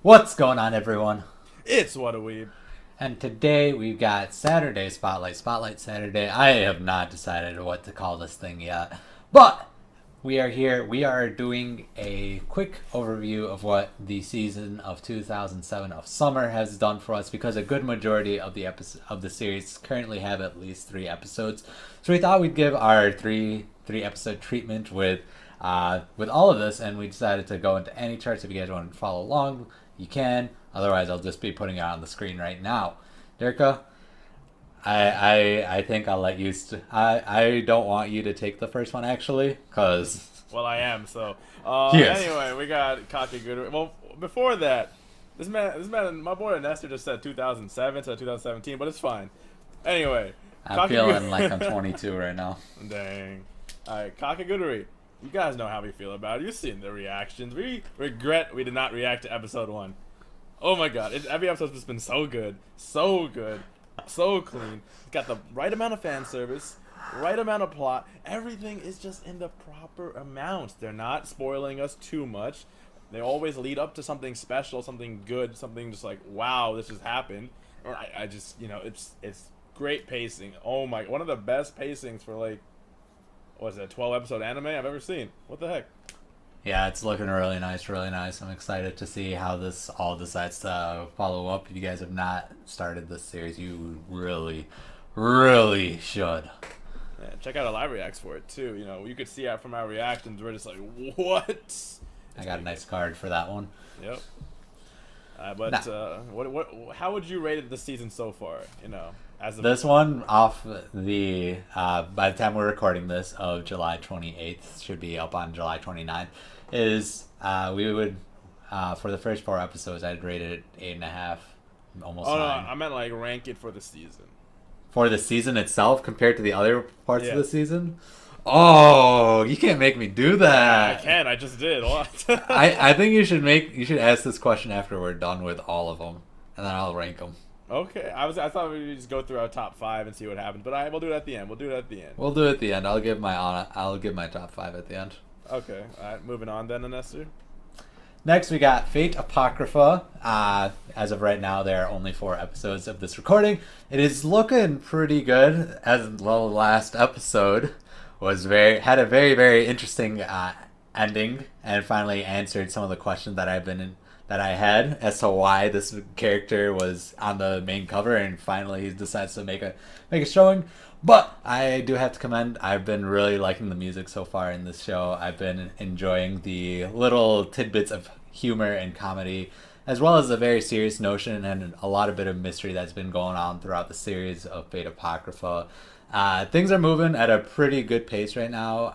What's going on, everyone? It's Whataweeb. And today we've got Saturday Spotlight Saturday. I have not decided what to call this thing yet, but we are here. We are doing a quick overview of what the season of 2007 of Summer has done for us, because a good majority of the series currently have at least 3 episodes. So we thought we'd give our three episode treatment with all of this, and we decided to go into any charts. If you guys want to follow along, you can. Otherwise, I'll just be putting it on the screen right now. Derka, I think I'll let you. I don't want you to take the first one, actually, because. Well, I am. So Yes. anyway, we got Kakegurui. Well, before that, this man, my boy Nestor just said 2007 to 2017, but it's fine. Anyway, I'm feeling like I'm 22 right now. Dang. All right, Kakegurui. You guys know how we feel about it. You've seen the reactions. We regret we did not react to episode 1. Oh my god, every episode's just been so good, so clean. It's got the right amount of fan service, right amount of plot. Everything is just in the proper amounts. They're not spoiling us too much. They always lead up to something special, something good, something just like, wow, this just happened. Or I just, it's great pacing. Oh my, one of the best pacings for like, what is it, a 12 episode anime I've ever seen. What the heck? Yeah, it's looking really nice, really nice. I'm excited to see how this all decides to follow up. If you guys have not started this series, you really, really should. Yeah, check out our live reacts for it too. You could see out from our reactions, we're just like, what? I got a nice card for that one. Yep. How would you rate it this season so far? As of This one off the by the time we're recording this of July 28th, should be up on July 29th, is we would for the first 4 episodes I'd rate it 8.5, almost 9. no, I meant like rank it for the season. For the season itself compared to the other parts Yeah. of the season. Oh, you can't make me do that. I can. I just did. What? I think you should ask this question after we're done with all of them, and then I'll rank them. Okay. I thought we'd just go through our top 5 and see what happens, but we'll do it at the end. We'll do it at the end. We'll do it at the end. I'll give my top 5 at the end. Okay. All right. Moving on then, Nestor. Next, we got Fate Apocrypha. As of right now, there are only 4 episodes of this recording. It is looking pretty good. As the last episode had a very, very interesting ending, and finally answered some of the questions that I had as to why this character was on the main cover, and finally he decides to make a showing. But I do have to commend, I've been really liking the music so far in this show. I've been enjoying the little tidbits of humor and comedy, as well as a very serious notion and a lot of bit of mystery that's been going on throughout the series of Fate Apocrypha. Things are moving at a pretty good pace right now.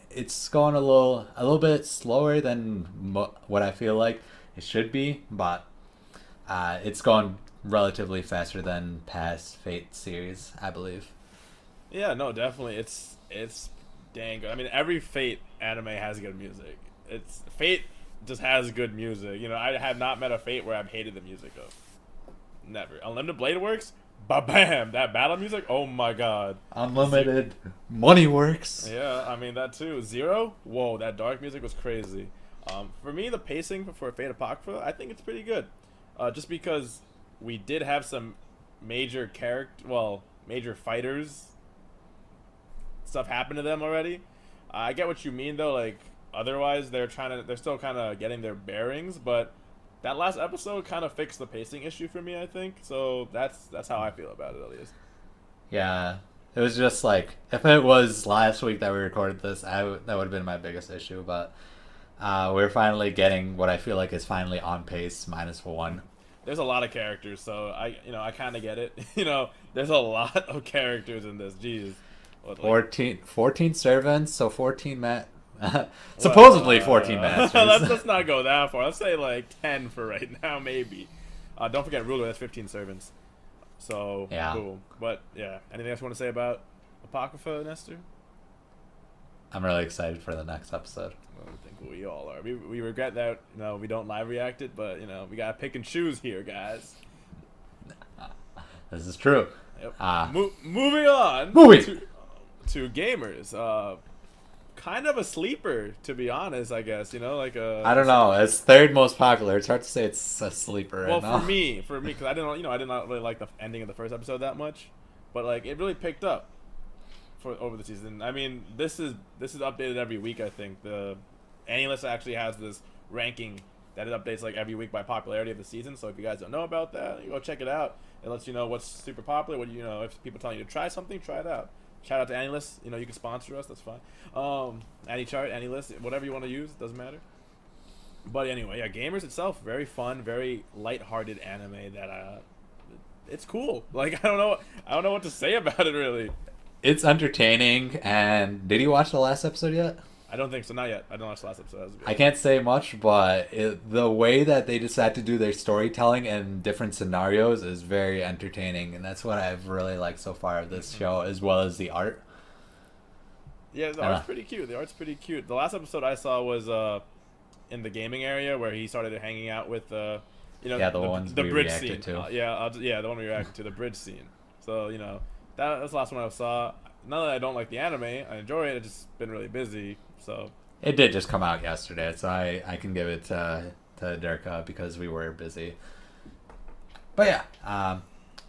It's going a little bit slower than what I feel like it should be, but it's going relatively faster than past Fate series, I believe. Yeah, no, definitely. It's dang good. I mean, every Fate anime has good music. Fate just has good music. I have not met a Fate where I've hated the music of. Never. Unlimited Blade Works, ba-bam! That battle music, oh my god. Unlimited Money Works. Yeah, I mean, that too. Zero, whoa, that dark music was crazy. For me, the pacing for Fate Apocrypha, I think it's pretty good. Just because we did have some major fighters stuff happen to them already. I get what you mean though, like otherwise they're still kind of getting their bearings, but that last episode kind of fixed the pacing issue for me, I think. So that's how I feel about it, at least. Yeah, it was just like, if it was last week that we recorded this, that would have been my biggest issue, but we're finally getting what I feel like is finally on pace, -1. There's a lot of characters, so I kind of get it. There's a lot of characters in this. Jeez. What, like, 14 servants, so 14 supposedly 14 masters. Let's not go that far. Let's say like 10 for right now, maybe. Don't forget ruler. That's 15 servants. So yeah. Cool. But yeah, anything else you want to say about Apocrypha, Nestor? I'm really excited for the next episode. I think we all are. We regret that we don't live react it, but we gotta pick and choose here, guys. This is true. Yep. Moving on. Movie. To gamers. kind of a sleeper, to be honest. I guess like a. I don't know. It's third most popular. It's hard to say it's a sleeper Well, right now. for me, because I did not really like the ending of the first episode that much, but like it really picked up for over the season. I mean, this is updated every week. I think the AniList actually has this ranking that it updates like every week by popularity of the season. So if you guys don't know about that, you go check it out. It lets you know what's super popular. What if people telling you to try something, try it out. Shout out to AniList. You can sponsor us. That's fine. AniChart, AniList, whatever you want to use, it doesn't matter. But anyway, yeah, Gamers itself, very fun, very light-hearted anime that it's cool. Like I don't know what to say about it really. It's entertaining. And did you watch the last episode yet? I don't think so. Not yet. I don't watch the last episode. I can't say much, but the way that they decide to do their storytelling in different scenarios is very entertaining, and that's what I've really liked so far of this show, as well as the art. Yeah, the art's pretty cute. The last episode I saw was in the gaming area where he started hanging out with the bridge scene. To. The one we reacted to, the bridge scene. So that's the last one I saw. Not that I don't like the anime, I enjoy it. It's just been really busy. So it did just come out yesterday, so I can give it to Derka because we were busy. But yeah,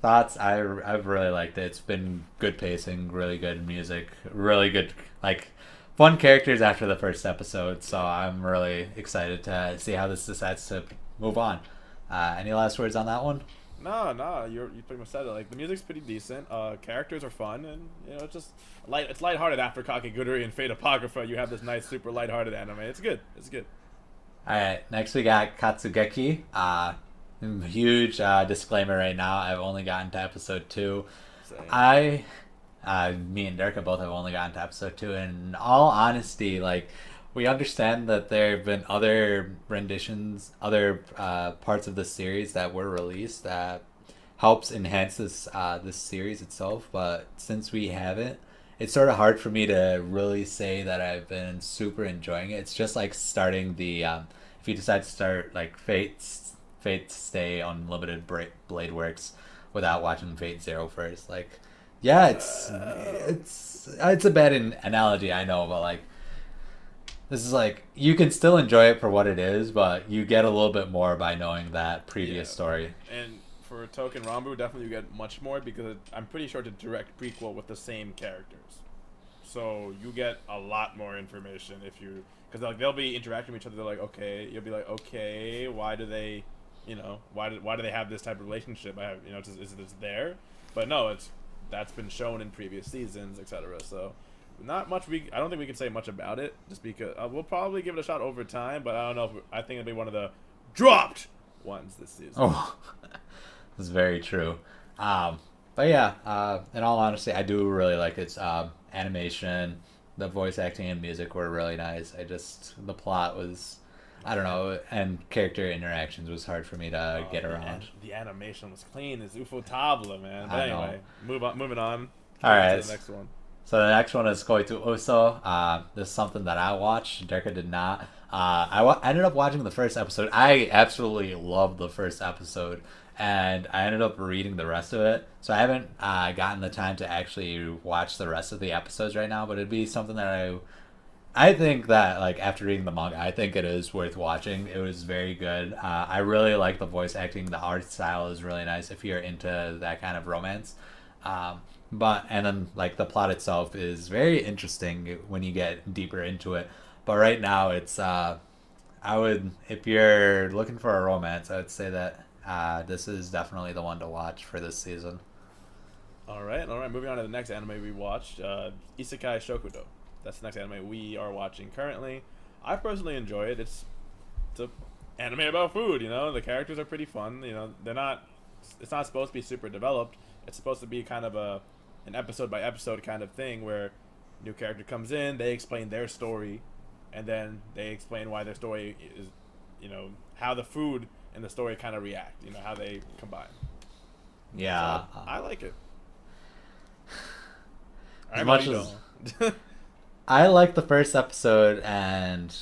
thoughts. I've really liked it. It's been good pacing, really good music, really good fun characters after the first episode. So I'm really excited to see how this decides to move on. Any last words on that one? No, you pretty much said it. Like the music's pretty decent. Characters are fun, and it's just light. It's lighthearted after Kakegurui and Fate Apocrypha. You have this nice, super lighthearted anime. It's good. All right, next we got Katsugeki. Huge disclaimer right now. I've only gotten to episode 2. Same. Me and Derka both have only gotten to episode 2. And in all honesty, we understand that there have been other renditions, other parts of the series that were released that helps enhance this series itself. But since we haven't, it's sort of hard for me to really say that I've been super enjoying it. It's just like starting the if you decide to start Fate's Stay Unlimited Blade Works without watching Fate Zero first. It's a bad analogy, I know, but this is you can still enjoy it for what it is, but you get a little bit more by knowing that previous story. And for Token Rambu, definitely you get much more because I'm pretty sure it's a direct prequel with the same characters. So you get a lot more information because they'll be interacting with each other. They're like, okay, you'll be like, okay, why do they, why do they have this type of relationship? Is it there? But no, that's been shown in previous seasons, etc. So. Not much. I don't think we can say much about it, just because we'll probably give it a shot over time. But I don't know. I think it'll be one of the dropped ones this season. Oh, that's very true. But yeah, in all honesty, I do really like its animation. The voice acting and music were really nice. The plot was, I don't know, and character interactions was hard for me to get around. The animation was clean as ufotable, man. But anyway, moving on. All right. To the next one. So the next one is Koitu Uso. This is something that I watched. Derka did not. I ended up watching the first episode. I absolutely loved the first episode, and I ended up reading the rest of it. So I haven't gotten the time to actually watch the rest of the episodes right now, but it'd be something that I think that after reading the manga, I think it is worth watching. It was very good. I really like the voice acting. The art style is really nice if you're into that kind of romance. And then the plot itself is very interesting when you get deeper into it. But right now it's if you're looking for a romance, I would say that this is definitely the one to watch for this season. All right. Moving on to the next anime we watched, Isekai Shokudo. That's the next anime we are watching currently. I personally enjoy it. It's an anime about food. The characters are pretty fun. It's not supposed to be super developed. It's supposed to be kind of an episode by episode kind of thing where new character comes in, they explain their story, and then they explain why their story is, how the food and the story kind of react, how they combine. Yeah. So, I like it. As much as I like the first episode, and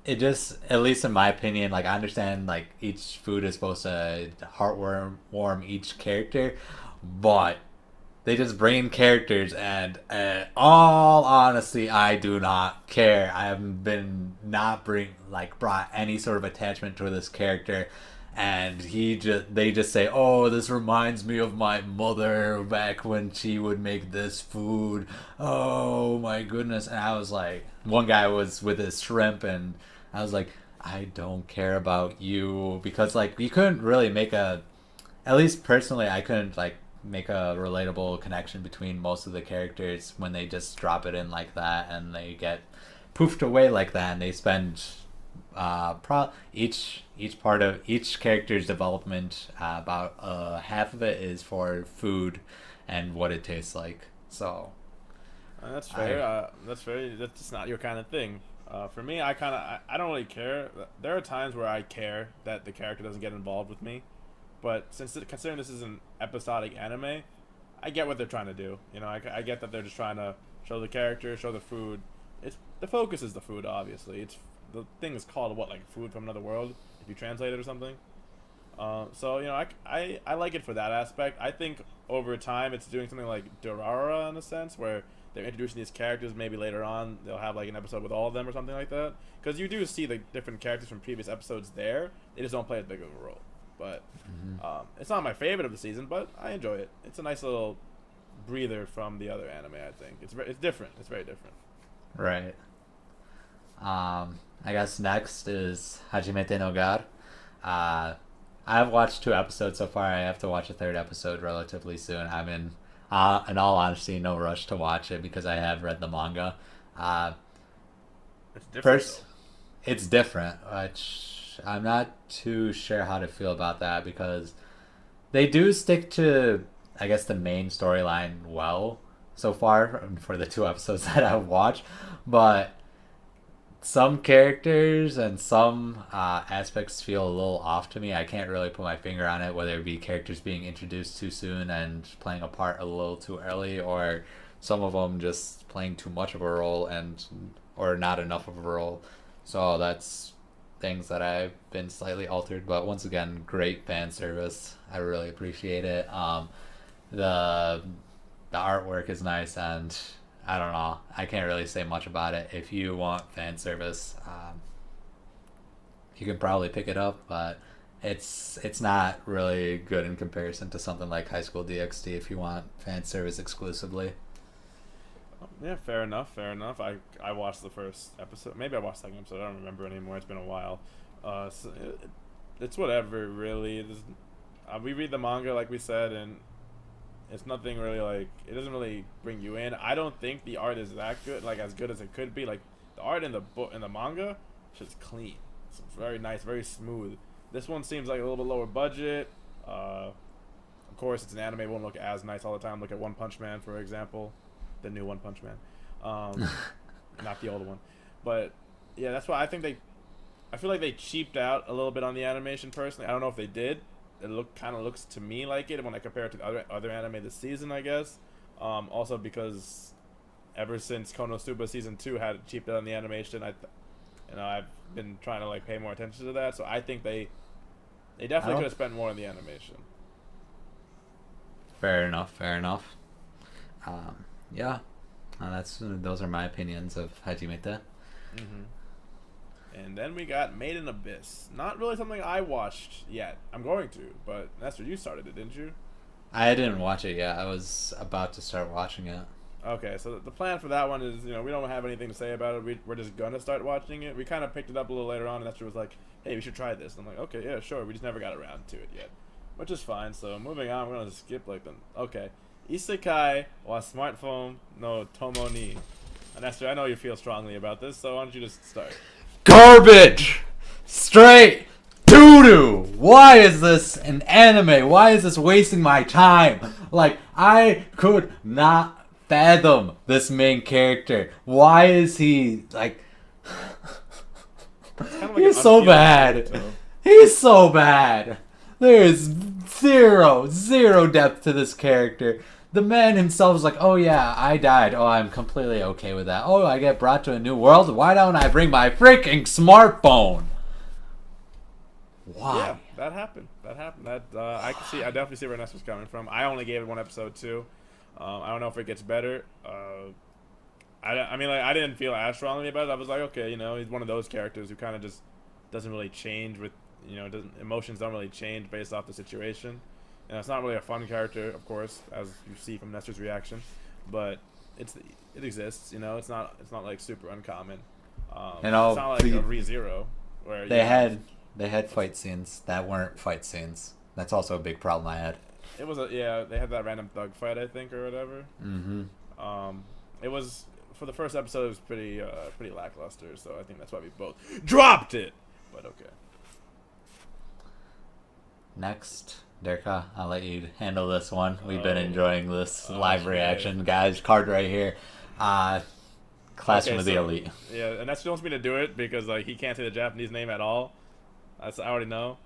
it just, at least in my opinion, I understand each food is supposed to warm each character, but they just bring in characters, and all honesty, I do not care. I haven't been not brought any sort of attachment to this character, and they just say, "Oh, this reminds me of my mother back when she would make this food." Oh my goodness! And I was like, one guy was with his shrimp, and I was like, I don't care about you, because like you couldn't really make a, at least personally, I couldn't like make a relatable connection between most of the characters when they just drop it in like that and they get poofed away like that, and they spend each part of each character's development, about half of it is for food and what it tastes like. So That's fair. That's just not your kind of thing. For me, I don't really care. There are times where I care that the character doesn't get involved with me, but considering this is an episodic anime, I get what they're trying to do. You know, I get that they're just trying to show the character, show the food. It's the focus is the food, obviously. It's the thing is called what, like food from another world, if you translate it or something. So you know, I like it for that aspect. I think over time it's doing something like Durara in a sense, where they're introducing these characters. Maybe later on they'll have like an episode with all of them or something like that. Because you do see the different characters from previous episodes there. They just don't play as big of a role. But it's not my favorite of the season, but I enjoy it. It's a nice little breather from the other anime. I think it's different. It's very different. right. I guess next is Hajimete no Gar. I've watched 2 episodes so far. I have to watch a 3rd episode relatively soon. I'm in all honesty, no rush to watch it because I have read the manga. It's different. First, it's different, which I'm not too sure how to feel about that, because they do stick to, I guess, the main storyline well so far for the 2 episodes that I've watched, but some characters and some aspects feel a little off to me. I can't really put my finger on it, whether it be characters being introduced too soon and playing a part a little too early, or some of them just playing too much of a role or not enough of a role. So that's things that I've been slightly altered, but once again, great fan service. I really appreciate it. The artwork is nice, and I don't know, I can't really say much about it. If you want fan service, you can probably pick it up, but it's not really good in comparison to something like High School DxD if you want fan service exclusively. Yeah, fair enough. I watched the first episode. Maybe I watched the second episode. I don't remember anymore. It's been a while. So it's whatever, really. We read the manga, like we said, and it's nothing really like, it doesn't really bring you in. I don't think the art is that good, like as good as it could be. Like the art in the book, in the manga, it's just clean. It's very nice, very smooth. This one seems like a little bit lower budget. Of course, it's an anime. It won't look as nice all the time. Look at One Punch Man, for example, the new One Punch Man, not the old one. But yeah, that's why I feel like they cheaped out a little bit on the animation. Personally, I don't know if they did. It kind of looks to me like it when I compare it to the other anime this season, I guess. Also because ever since Konosuba season 2 had cheaped out on the animation, I've been trying to like pay more attention to that. So I think they definitely could have spent more on the animation. Fair enough. Yeah, those are my opinions of Hajimete. And then we got Made in Abyss. Not really something I watched yet. I'm going to, but Nestor, you started it, didn't you? I didn't watch it yet. I was about to start watching it. Okay, so the plan for that one is, we don't have anything to say about it. We're just gonna start watching it. We kind of picked it up a little later on, and Nestor was like, hey, we should try this. And I'm like, okay, yeah, sure. We just never got around to it yet, which is fine. So moving on, we're gonna skip okay. Isekai wa Smartphone no Tomo ni. And Nestor, I know you feel strongly about this, so why don't you just start? Garbage! Straight doo-doo! Why is this an anime? Why is this wasting my time? Like, I could not fathom this main character. Why is he, like... He's so bad. He's so bad. There is zero depth to this character. The man himself is like, oh yeah, I died. Oh, I'm completely okay with that. Oh, I get brought to a new world. Why don't I bring my freaking smartphone? Why? Yeah, that happened. I definitely see where Ness was coming from. I only gave it 1 episode too. I don't know if it gets better. I mean, like, I didn't feel as strongly about it. I was like, okay, you know, he's one of those characters who kind of just doesn't really change with, you know, emotions don't really change based off the situation. And it's not really a fun character, of course, as you see from Nestor's reaction, but it exists. You know, it's not like super uncommon. You know, it's not like a ReZero where they had fight scenes that weren't fight scenes. That's also a big problem I had. It was they had that random thug fight, I think, or whatever. It was for the first episode. It was pretty lackluster, so I think that's why we both dropped it. But okay. Next, Derka, I'll let you handle this one. We've been enjoying this live reaction, guys. Card right here. Classroom of the Elite. Yeah, and that's wants me to do it because like he can't say the Japanese name at all. I already know.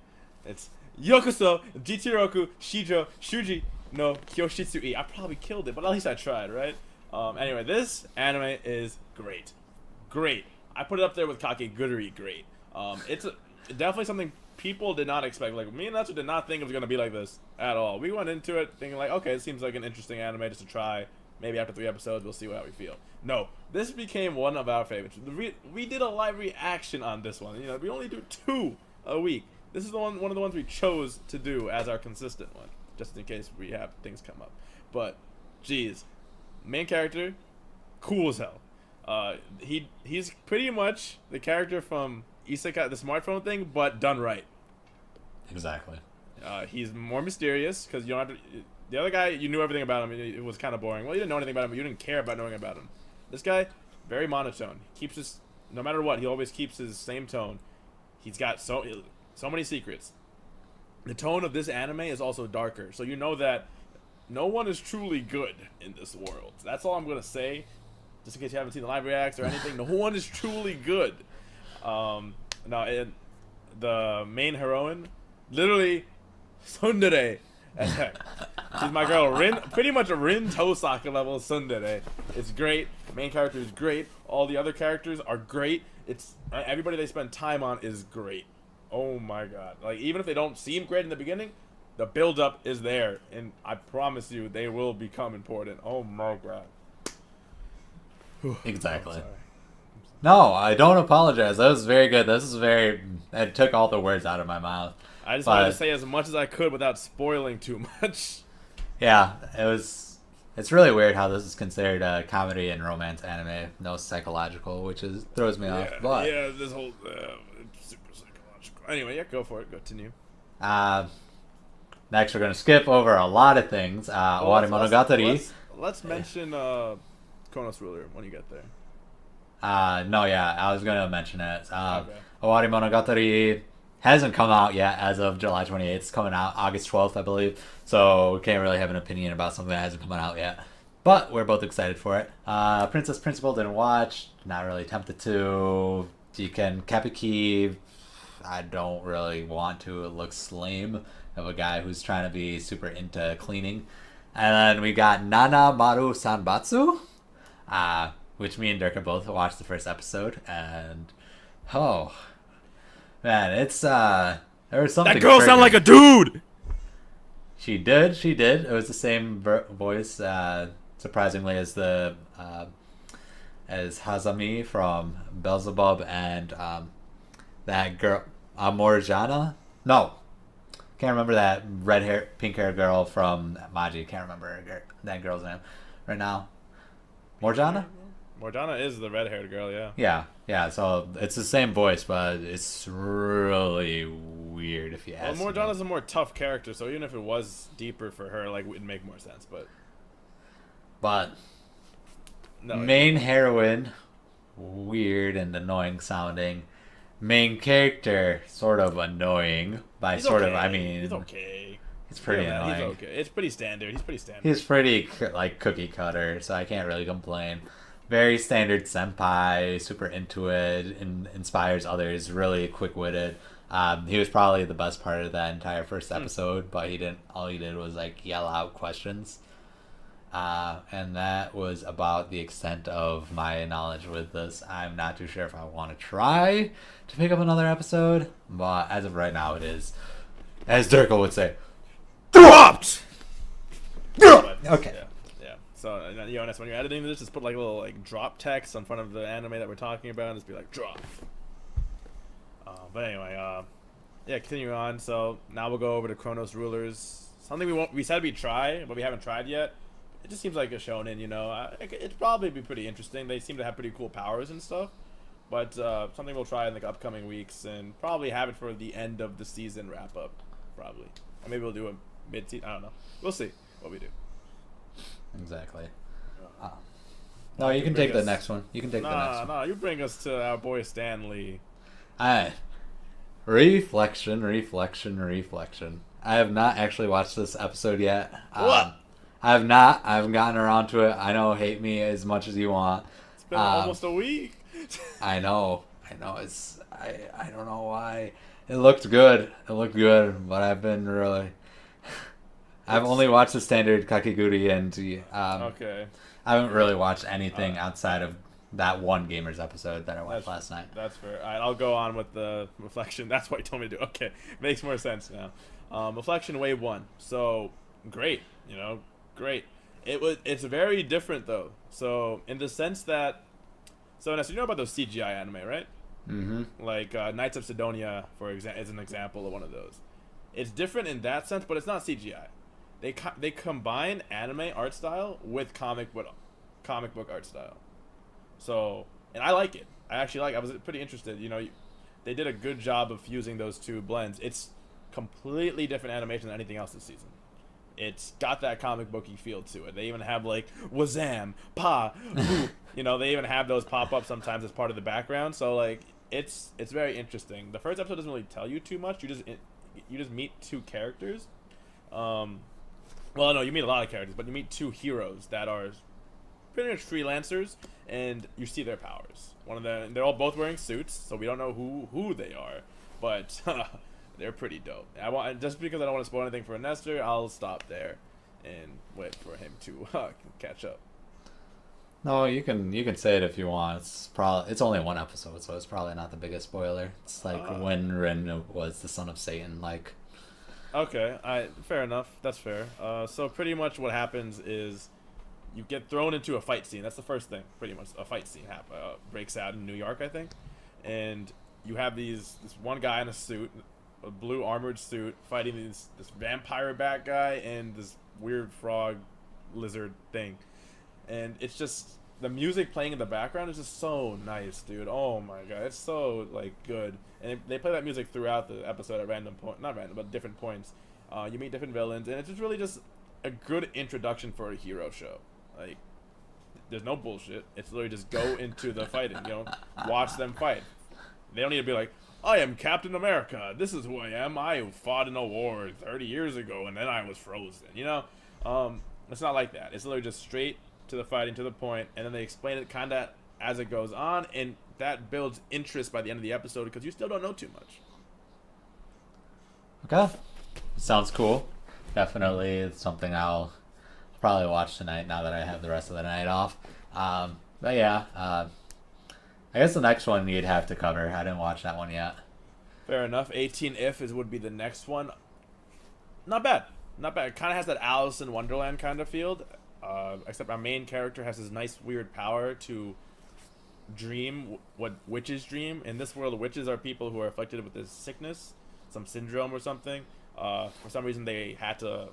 It's Yokoso Jitiroku Shijo Shuji no Kyoshitsui. I probably killed it, but at least I tried, right? Anyway, this anime is great. Great. I put it up there with Kakegurui great. It's definitely something people did not expect. Like, me and Natsu did not think it was going to be like this at all. We went into it thinking like, okay, it seems like an interesting anime just to try. Maybe after 3 episodes, we'll see how we feel. No, this became one of our favorites. We did a live reaction on this one. You know, we only do 2 a week. This is one of the ones we chose to do as our consistent one, just in case we have things come up. But, geez, main character, cool as hell. He's pretty much the character from Isekai, the smartphone thing, but done right. Exactly. He's more mysterious because you don't have to. The other guy, you knew everything about him. It was kind of boring. Well, you didn't know anything about him, but you didn't care about knowing about him. This guy, very monotone. Keeps his, no matter what, he always keeps his same tone. He's got so many secrets. The tone of this anime is also darker, so you know that no one is truly good in this world. That's all I'm gonna say, just in case you haven't seen the live reacts or anything. No one is truly good. The main heroine, literally, tsundere as heck. She's my girl Rin, pretty much a Rin Tosaka level tsundere. It's great. The main character is great. All the other characters are great. It's everybody they spend time on is great. Oh my god! Like, even if they don't seem great in the beginning, the build up is there, and I promise you they will become important. Oh my god! Exactly. No, I don't apologize. That was very good. It took all the words out of my mouth. I just wanted to say as much as I could without spoiling too much. Yeah, it's really weird how this is considered a comedy and romance anime, no psychological, which throws me off. But yeah, this whole it's super psychological. Anyway, yeah, go for it. Continue. Next, we're gonna skip over a lot of things. Owari Monogatari. Let's mention Konos Ruler when you get there. No, yeah, I was gonna mention it. Okay. Owari Monogatari hasn't come out yet as of July 28th. It's coming out August 12th, I believe. So we can't really have an opinion about something that hasn't come out yet. But we're both excited for it. Princess Principal didn't watch. Not really tempted to. Jiken Kapiki, I don't really want to. It looks lame of a guy who's trying to be super into cleaning. And then we got Nana Maru Sanbatsu, which me and Dirk both watched the first episode. And, oh, man, it's, there was something. That girl sounded like a dude! She did. It was the same voice, surprisingly, as as Hazami from Beelzebub and that girl, Morjana? No. Can't remember that pink hair girl from Maji. Can't remember that girl's name right now. Morjana? Morjana is the red-haired girl, yeah. Yeah. So it's the same voice, but it's really weird if you ask me. Well, Morjana's a more tough character, so even if it was deeper for her, like, it'd make more sense. But no, main heroine, weird and annoying sounding. Main character, sort of annoying. By he's sort okay. of, I mean, he's okay. He's pretty annoying. He's okay. It's pretty standard. He's pretty standard. He's pretty like cookie cutter, so I can't really complain. Very standard senpai, super into it, and inspires others. Really quick witted. He was probably the best part of that entire first episode, but he didn't. All he did was like yell out questions. And that was about the extent of my knowledge with this. I'm not too sure if I want to try to pick up another episode, but as of right now, it is, as Durko would say, dropped. Okay. Yeah. Jonas, when you're editing this, just put like a little like drop text in front of the anime that we're talking about, and just be like drop. But anyway, yeah, continuing on. So now we'll go over to Chronos Rulers. Something we said we'd try, but we haven't tried yet. It just seems like a shonen, you know. It'd probably be pretty interesting. They seem to have pretty cool powers and stuff. But something we'll try in the upcoming weeks, and probably have it for the end of the season wrap up, probably. Or maybe we'll do a mid-season. I don't know. We'll see what we do. Exactly. No, you can take the next one. You can take the next one. Nah, you bring us to our boy Stanley. Alright. Reflection. I have not actually watched this episode yet. What? I have not. I haven't gotten around to it. I know, hate me as much as you want. It's been almost a week. I know. It's. I don't know why. It looked good. But I've been really. I've only watched the standard Kakegurui, and okay. I haven't really watched anything outside of that one Gamers episode that I watched last night. That's fair. All right, I'll go on with the reflection. That's what you told me to do. Okay, makes more sense now. Reflection Wave 1. So great, great. It's very different though. So in the sense that, so you know about those CGI anime, right? Mm-hmm. Like Knights of Sidonia, is an example of one of those. It's different in that sense, but it's not CGI. They combine anime art style with comic book art style. So, and I like it. I was pretty interested. They did a good job of fusing those two blends. It's completely different animation than anything else this season. It's got that comic booky feel to it. They even have like Wazam, Pa, Boo. They even have those pop up sometimes as part of the background. So like, it's very interesting. The first episode doesn't really tell you too much. You just meet two characters. Well, no, you meet a lot of characters, but you meet two heroes that are pretty much freelancers, and you see their powers. One of them, they're both wearing suits, so we don't know who they are, but they're pretty dope. Just because I don't want to spoil anything for Nestor, I'll stop there and wait for him to catch up. No, you can say it if you want. It's only one episode, so it's probably not the biggest spoiler. It's like when Rin was the son of Satan, like. Okay, fair enough. That's fair. So pretty much what happens is you get thrown into a fight scene. That's the first thing. Pretty much a fight scene breaks out in New York, I think, and you have this one guy in a suit, a blue armored suit, fighting this vampire bat guy and this weird frog lizard thing, and it's just the music playing in the background is just so nice, dude. Oh my god, it's so like good. And they play that music throughout the episode at not random, but different points. You meet different villains, and it's just really just a good introduction for a hero show. Like, there's no bullshit. It's literally just go into the fighting, watch them fight. They don't need to be like, I am Captain America. This is who I am. I fought in a war 30 years ago, and then I was frozen. It's not like that. It's literally just straight to the fighting, to the point, and then they explain it kind of as it goes on, and that builds interest by the end of the episode because you still don't know too much. Okay. Sounds cool. Definitely it's something I'll probably watch tonight now that I have the rest of the night off. But yeah, I guess the next one you'd have to cover. I didn't watch that one yet. Fair enough. 18 If would be the next one. Not bad. It kind of has that Alice in Wonderland kind of feel. Except our main character has this nice weird power to dream what witches dream. In this world, witches are people who are afflicted with this sickness, some syndrome or something. For some reason they had to,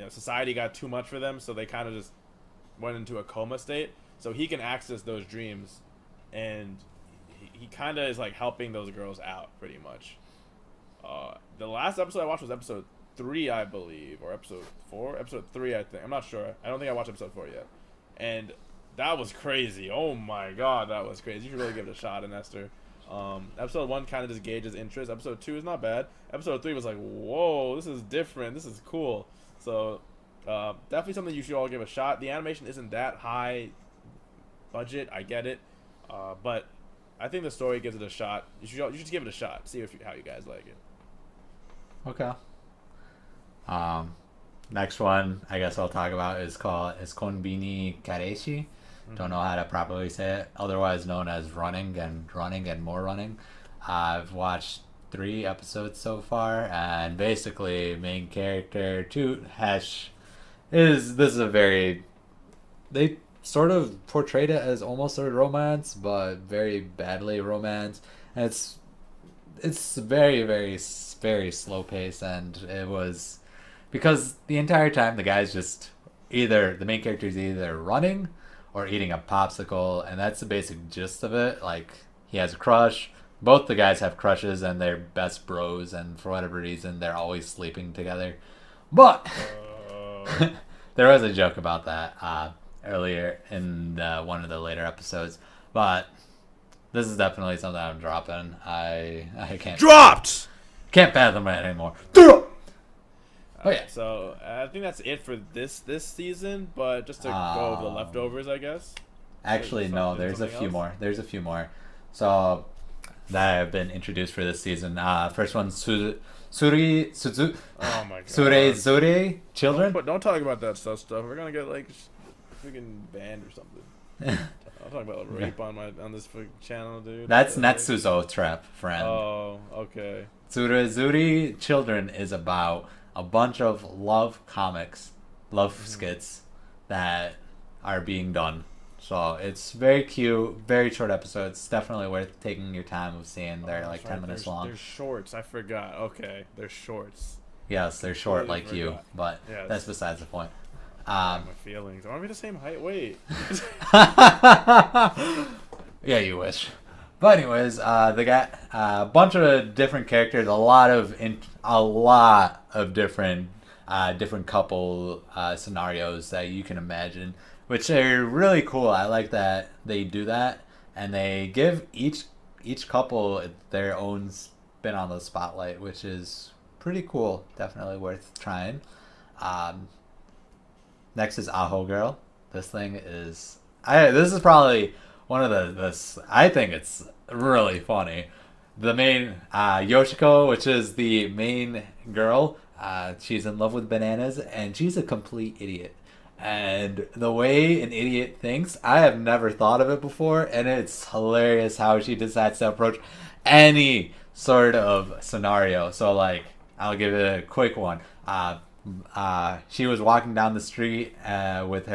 society got too much for them, so they kind of just went into a coma state. So he can access those dreams, and he kind of is like helping those girls out pretty much. The last episode I watched was episode 3, I believe, or episode 4, episode 3, I think. I'm not sure. I don't think I watched episode 4 yet, and that was crazy. Oh my god, that was crazy. You should really give it a shot, Esther. Episode 1 kind of just gauges interest. Episode 2 is not bad. Episode 3 was like, whoa, this is different. This is cool. So definitely something you should all give a shot. The animation isn't that high budget. I get it, but I think the story gives it a shot. You should give it a shot. See how you guys like it. Okay. Next one I guess I'll talk about is Konbini Kareshi. Don't know how to properly say it. Otherwise known as running and more running. I've watched 3 episodes so far, and basically main character Toot Hesh this is a very they sort of portrayed it as almost a romance, but very badly romance, and it's very very slow pace, and it was because the entire time the guy's just either the main character is either running or eating a popsicle, and that's the basic gist of it. Like he has a crush. Both the guys have crushes, and they're best bros, and for whatever reason, they're always sleeping together. But there was a joke about that earlier in one of the later episodes. But this is definitely something I'm dropping. I can't fathom it anymore. Oh yeah. So I think that's it for this season. But just to go over the leftovers, I guess. Actually, no. There's a few more. There's a few more. So that have been introduced for this season. First one, Suri Suzu. Oh my god. Zooty children. Don't talk about that stuff. We're gonna get like freaking banned or something. I'm talking about rape on this channel, dude. That's Netsuzo Trap, friend. Oh, okay. Zooty Children is about a bunch of love skits that are being done. So it's very cute, very short episodes. Definitely worth taking your time of seeing. They're like 10 minutes long. They're shorts. I forgot. Okay, they're shorts. Yes, they're short like you, but that's besides the point. My feelings. Aren't we the same height? Wait. Yeah, you wish. But anyways, they got a bunch of different characters, a lot of different couple scenarios that you can imagine, which are really cool. I like that they do that, and they give each couple their own spin on the spotlight, which is pretty cool. Definitely worth trying. Next is Aho Girl. This thing is this is probably one of the I think it's really funny. The main Yoshiko, which is the main girl, she's in love with bananas, and she's a complete idiot. And the way an idiot thinks, I have never thought of it before, and it's hilarious how she decides to approach any sort of scenario. So like, I'll give it a quick one. She was walking down the street with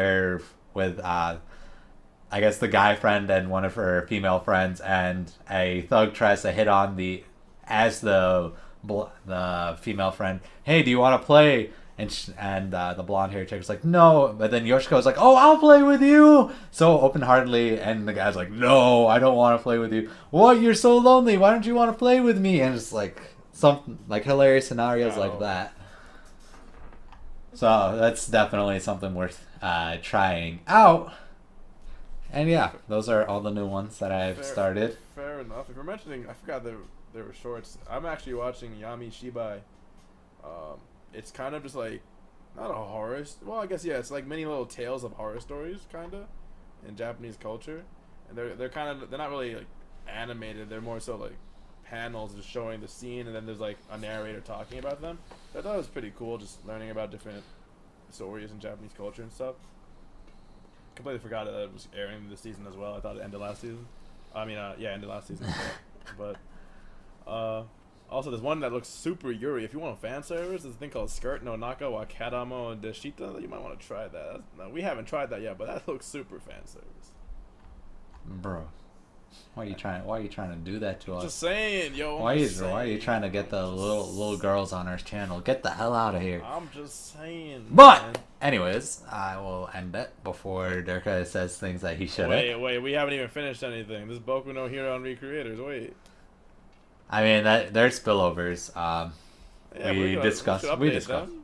I guess the guy friend and one of her female friends, and a thug tries to hit on the female friend. Hey, do you want to play? And the blonde haired chick was like, no. But then Yoshiko's like, oh, I'll play with you, so open heartedly. And the guy's like, no, I don't want to play with you. What? You're so lonely. Why don't you want to play with me? And it's like some like hilarious scenarios like that. So that's definitely something worth trying out. And yeah, those are all the new ones that I've started. Fair enough. If you're mentioning, I forgot there were shorts. I'm actually watching Yami Gbye. It's kind of just like, not a horror. Well, I guess yeah. It's like many little tales of horror stories, kind of, in Japanese culture. And they're not really like animated. They're more so like panels just showing the scene, and then there's like a narrator talking about them. I thought it was pretty cool, just learning about different stories in Japanese culture and stuff. Completely forgot that it was airing this season as well. I thought it ended last season. Ended last season. But also there's one that looks super Yuri. If you want a fan service, there's a thing called Skirt no Naka wa Karamo Deshita. You might want to try that. No, we haven't tried that yet, but that looks super fan service. Bro, why are you trying to do that to us? Just saying, yo. Why are you trying to get the little girls on our channel? Get the hell out of here. I'm just saying. But man. Anyways, I will end it before Durka says things that he shouldn't. Wait, we haven't even finished anything. This is Boku no Hero on Recreators. Wait. I mean, they're spillovers. We discussed. Them.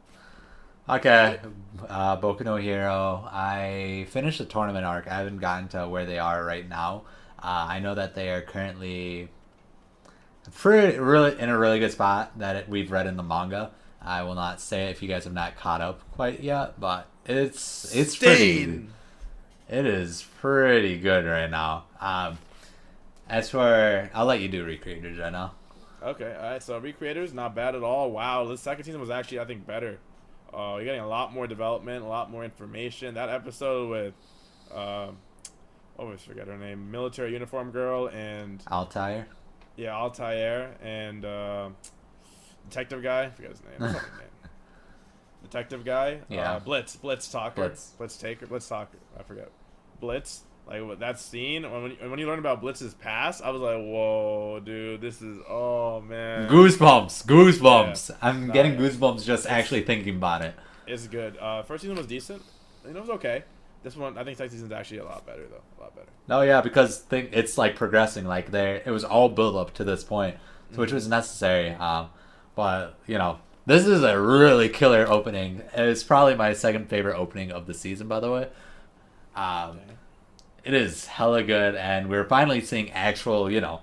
Okay, Boku no Hero. I finished the tournament arc. I haven't gotten to where they are right now. I know that they are currently really in a really good spot that we've read in the manga. I will not say it if you guys have not caught up quite yet, but it's pretty. It is pretty good right now. As for, I'll let you do Recreators right now. Okay, all right. So Recreators, not bad at all. Wow, this second season was actually, I think, better. You're getting a lot more development, a lot more information. That episode with, always forget her name, military uniform girl and Altair. Yeah, Altair and detective guy. I forget his name. What's his name? detective guy. Yeah. Blitz Talker. Blitz. Blitz Talker. I forget. Blitz. Like that scene when you learn about Blitz's past, I was like, whoa, dude, this is oh man. Goosebumps. Yeah. I'm getting goosebumps just actually thinking about it. It's good. First season was decent. It was okay. This one, I think second season's actually a lot better though. A lot better. No, yeah, because it's like progressing. Like it was all build up to this point, which was necessary. But you know, this is a really killer opening. It's probably my second favorite opening of the season, by the way. It is hella good, and we're finally seeing actual,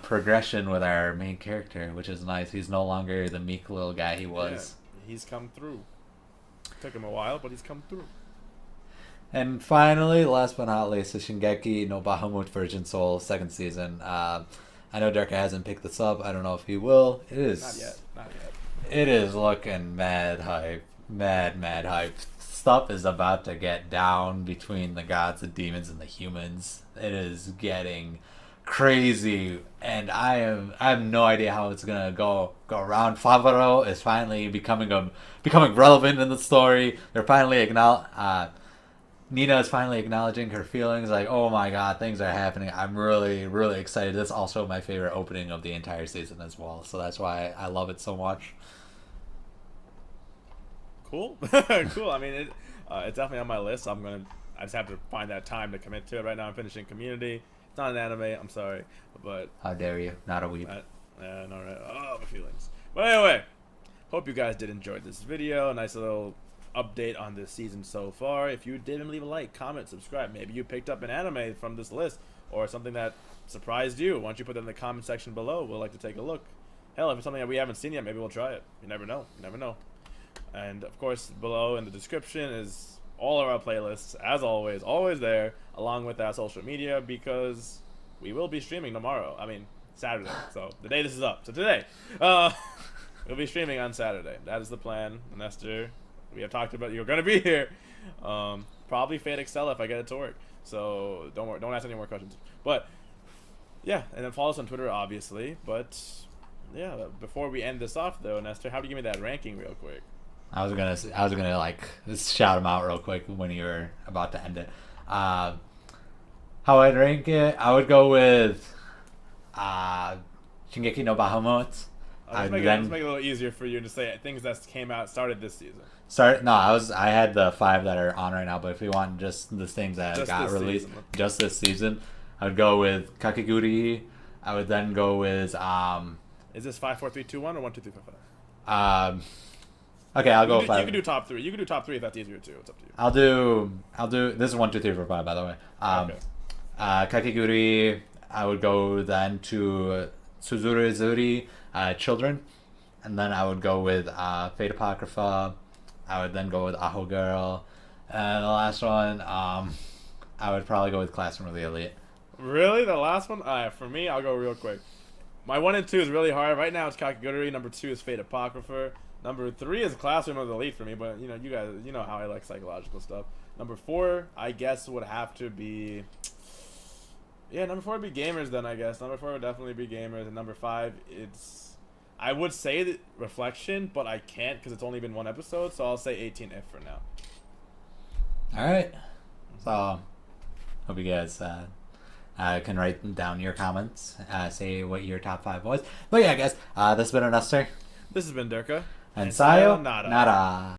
progression with our main character, which is nice. He's no longer the meek little guy he was. Yeah, he's come through. Took him a while, but he's come through. And finally, last but not least, is Shingeki no Bahamut Virgin Soul second season. I know Derka hasn't picked this up. I don't know if he will. It is Not yet. It is looking mad hype. Mad hype. Stuff is about to get down between the gods, the demons, and the humans. It is getting crazy, and I have no idea how it's gonna go around. Favaro is finally becoming relevant in the story. They're finally Nina is finally acknowledging her feelings. Like, oh my god, things are happening. I'm really, really excited. That's also my favorite opening of the entire season as well. So that's why I love it so much. Cool. Cool. I mean, it's definitely on my list. I just have to find that time to commit to it. Right now I'm finishing Community. It's not an anime, I'm sorry. But how dare you? Not a weeb. Yeah, no, right. Oh, my feelings. But anyway, hope you guys did enjoy this video. A nice little update on this season so far. If you didn't, leave a like, comment, subscribe. Maybe you picked up an anime from this list or something that surprised you. Why don't you put that in the comment section below? We'll like to take a look. Hell, if it's something that we haven't seen yet, maybe we'll try it. You never know. You never know. And of course, below in the description is all of our playlists, as always there, along with our social media, because we will be streaming tomorrow. I mean, Saturday. So the day this is up. So today, we'll be streaming on Saturday. That is the plan. And Esther, we have talked about you're gonna be here. Probably Fate Excel if I get it to work. So don't worry, don't ask any more questions. But yeah, and then follow us on Twitter, obviously. But yeah, before we end this off, though, Nestor, how do you give me that ranking real quick? I was gonna like just shout him out real quick when you were about to end it. How I'd rank it, I would go with Shingeki no Bahamut. Let's make it a little easier for you to say things that started this season. I had the 5 that are on right now, but if we want just the things that got released just this season, I would go with Kakegurui. I would then go with Is this 5, 4, 3, 2, 1 or 1, 2, 3, 4, 5? Okay, I'll go with 5. You can do top 3. You can do top 3 if that's easier too. It's up to you. I'll do. This is 1, 2, 3, 4, 5, by the way. Okay. Kakegurui. I would go then to Zooty, Children, and then I would go with Fate Apocrypha. I would then go with Aho Girl, and the last one, I would probably go with Classroom of the Elite. Really, the last one? For me, I'll go real quick. My 1 and 2 is really hard. Right now, it's Kakegurui. Number 2 is Fate Apocrypha. Number 3 is Classroom of the Elite for me, but you guys, know how I like psychological stuff. Number 4, I guess, would have to be. Yeah, number 4 would be Gamers then, I guess. Number 4 would definitely be Gamers, and number 5, I would say the Reflection, but I can't because it's only been 1 episode, so I'll say 18 if for now. All right. So, hope you guys can write down your comments, say what your top 5 was. But yeah, guys, this has been Esther. This has been Durka. And sayonara.